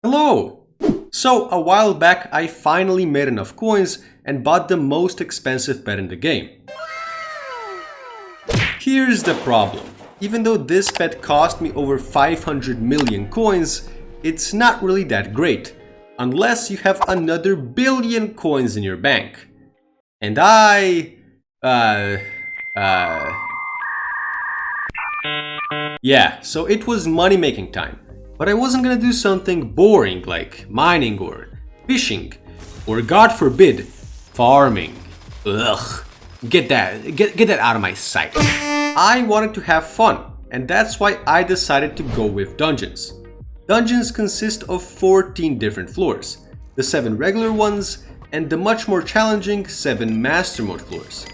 Hello! So, a while back I finally made enough coins and bought the most expensive pet in the game. Here's the problem. Even though this pet cost me over 500 million coins, it's not really that great, unless you have another billion coins in your bank. And yeah, so it was money making time. But I wasn't gonna do something boring like mining or fishing or, God forbid, farming. Ugh. Get that out of my sight. I wanted to have fun, and that's why I decided to go with dungeons. Dungeons consist of 14 different floors, the 7 regular ones and the much more challenging 7 master mode floors.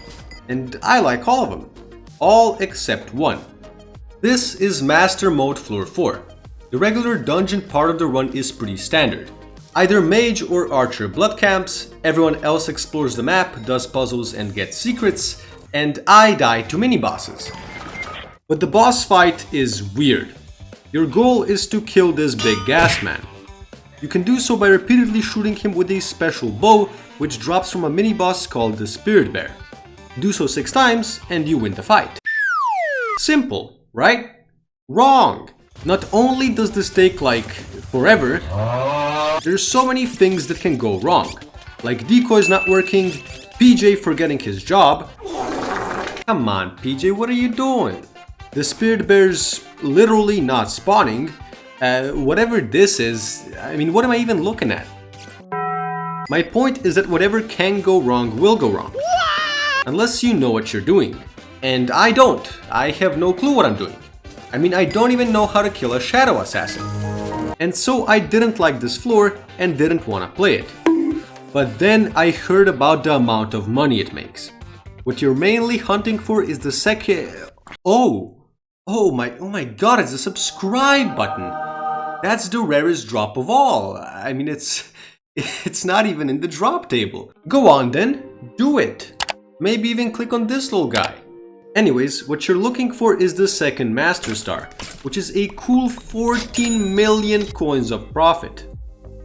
And I like all of them, all except one. This is master mode floor 4. The regular dungeon part of the run is pretty standard. Either mage or archer blood camps, everyone else explores the map, does puzzles and gets secrets, and I die to mini-bosses. But the boss fight is weird. Your goal is to kill this big gas man. You can do so by repeatedly shooting him with a special bow, which drops from a mini-boss called the Spirit Bear. Do so 6 times and you win the fight. Simple, right? Wrong! Not only does this take like forever, there's so many things that can go wrong. Like decoys not working, PJ forgetting his job. Come on PJ, what are you doing? The Spirit Bear's literally not spawning. Whatever this is, I mean, what am I even looking at? My point is that whatever can go wrong will go wrong. Unless you know what you're doing. And I don't. I have no clue what I'm doing. I mean, I don't even know how to kill a shadow assassin. And so I didn't like this floor and didn't want to play it. But then I heard about the amount of money it makes. What you're mainly hunting for is the second... Oh my god, it's the subscribe button. That's the rarest drop of all. I mean, it's not even in the drop table. Go on then, do it. Maybe even click on this little guy. Anyways, what you're looking for is the second Master Star, which is a cool 14 million coins of profit.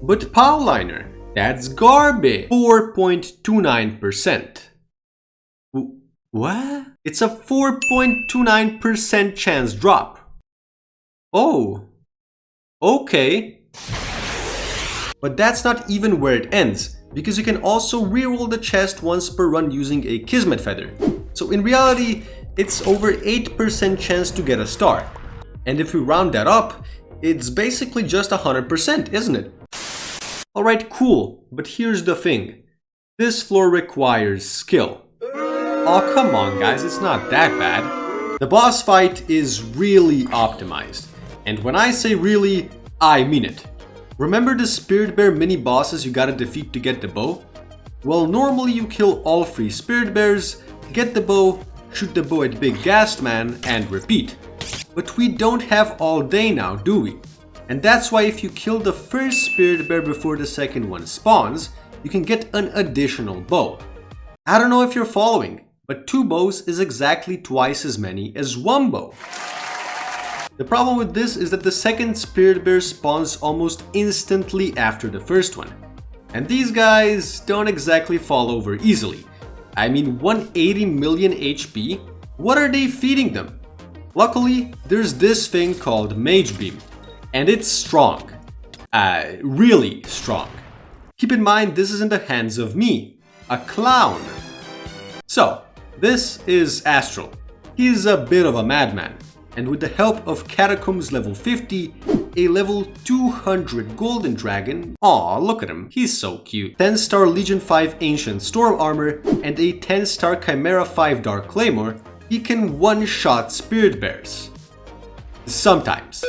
But Powliner, that's garbage. 4.29%. What? It's a 4.29% chance drop. Oh, okay. But that's not even where it ends, because you can also reroll the chest once per run using a Kismet Feather. So in reality, it's over 8% chance to get a star. And if we round that up, it's basically just 100%, isn't it? Alright, cool, but here's the thing. This floor requires skill. Oh, come on guys, it's not that bad. The boss fight is really optimized. And when I say really, I mean it. Remember the Spirit Bear mini bosses you gotta defeat to get the bow? Well, normally you kill all 3 Spirit Bears, get the bow, shoot the bow at Big Ghast Man, and repeat. But we don't have all day now, do we? And that's why if you kill the first Spirit Bear before the second one spawns, you can get an additional bow. I don't know if you're following, but 2 bows is exactly twice as many as 1 bow. The problem with this is that the second Spirit Bear spawns almost instantly after the first one. And these guys don't exactly fall over easily. I mean, 180 million HP? What are they feeding them? Luckily, there's this thing called Mage Beam. And it's strong. Really strong. Keep in mind, this is in the hands of me, a clown. So, this is Astral. He's a bit of a madman. And with the help of Catacombs level 50, a level 200 Golden Dragon, aw, look at him, he's so cute, 10-star Legion 5 Ancient Storm Armor, and a 10-star Chimera 5 Dark Claymore, he can one-shot Spirit Bears. Sometimes.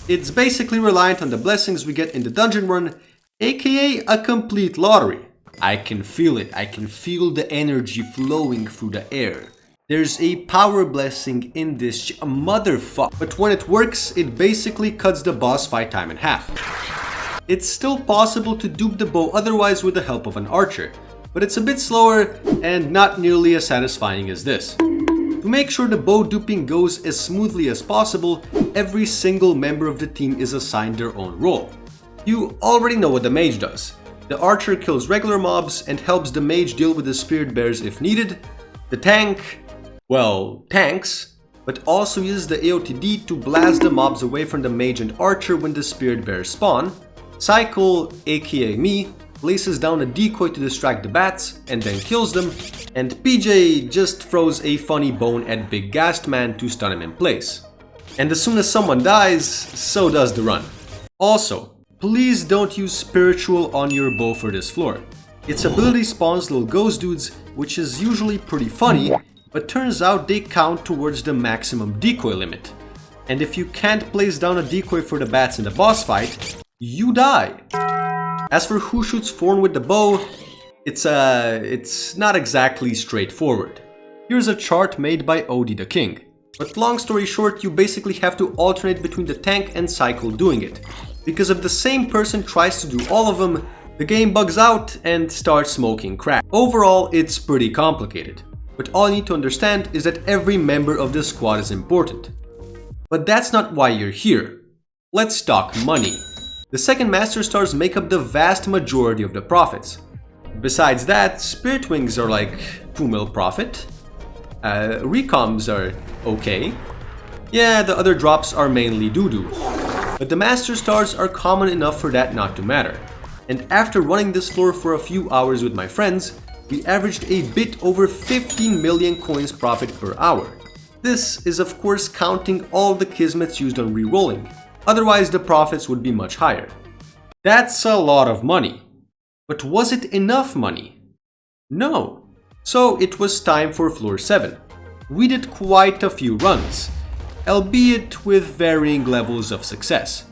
It's basically reliant on the blessings we get in the dungeon run, aka a complete lottery. I can feel it, I can feel the energy flowing through the air. There's a power blessing in this motherfucker. But when it works, it basically cuts the boss fight time in half. It's still possible to dupe the bow otherwise with the help of an archer, but it's a bit slower and not nearly as satisfying as this. To make sure the bow duping goes as smoothly as possible, every single member of the team is assigned their own role. You already know what the mage does. The archer kills regular mobs and helps the mage deal with the spirit bears if needed. The tank, well, tanks, but also uses the AOTD to blast the mobs away from the mage and archer when the spirit bears spawn. Cycle, aka me, places down a decoy to distract the bats and then kills them. And PJ just throws a funny bone at Big Ghast Man to stun him in place. And as soon as someone dies, so does the run. Also, please don't use Spiritual on your bow for this floor. Its ability spawns little ghost dudes, which is usually pretty funny, but turns out they count towards the maximum decoy limit. And if you can't place down a decoy for the bats in the boss fight, you die. As for who shoots Thorn with the bow, it's not exactly straightforward. Here's a chart made by Odie the King. But long story short, you basically have to alternate between the tank and cycle doing it. Because if the same person tries to do all of them, the game bugs out and starts smoking crack. Overall, it's pretty complicated. But all you need to understand is that every member of the squad is important. But that's not why you're here. Let's talk money. The second Master Stars make up the vast majority of the profits. Besides that, Spirit Wings are like 2 mil profit. Recoms are okay. Yeah, the other drops are mainly doo-doo. But the Master Stars are common enough for that not to matter. And after running this floor for a few hours with my friends, we averaged a bit over 15 million coins profit per hour. This is of course counting all the Kismets used on rerolling, otherwise the profits would be much higher. That's a lot of money. But was it enough money? No. So it was time for floor 7. We did quite a few runs, albeit with varying levels of success.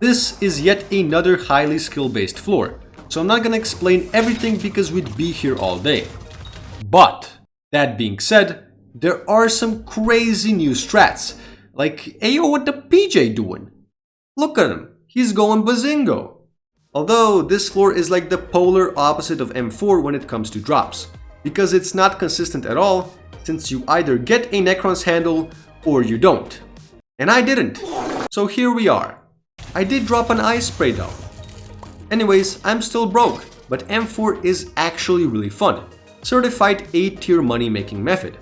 This is yet another highly skill-based floor, so I'm not gonna explain everything because we'd be here all day. But, that being said, there are some crazy new strats, like ayo, what the PJ doing? Look at him, he's going bazingo. Although this floor is like the polar opposite of M4 when it comes to drops, because it's not consistent at all, since you either get a Necron's handle or you don't. And I didn't, so here we are. I did drop an ice spray though. Anyways, I'm still broke, but M4 is actually really fun. Certified A-tier money making method.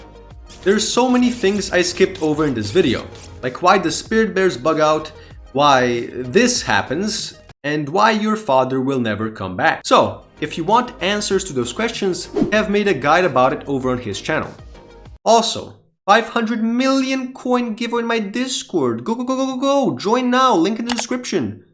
There's so many things I skipped over in this video, like why the spirit bears bug out, why this happens, and why your father will never come back. So, if you want answers to those questions, I have made a guide about it over on his channel. Also, 500 million coin giveaway in my Discord. Go, go, go, go, go, go! Join now, link in the description.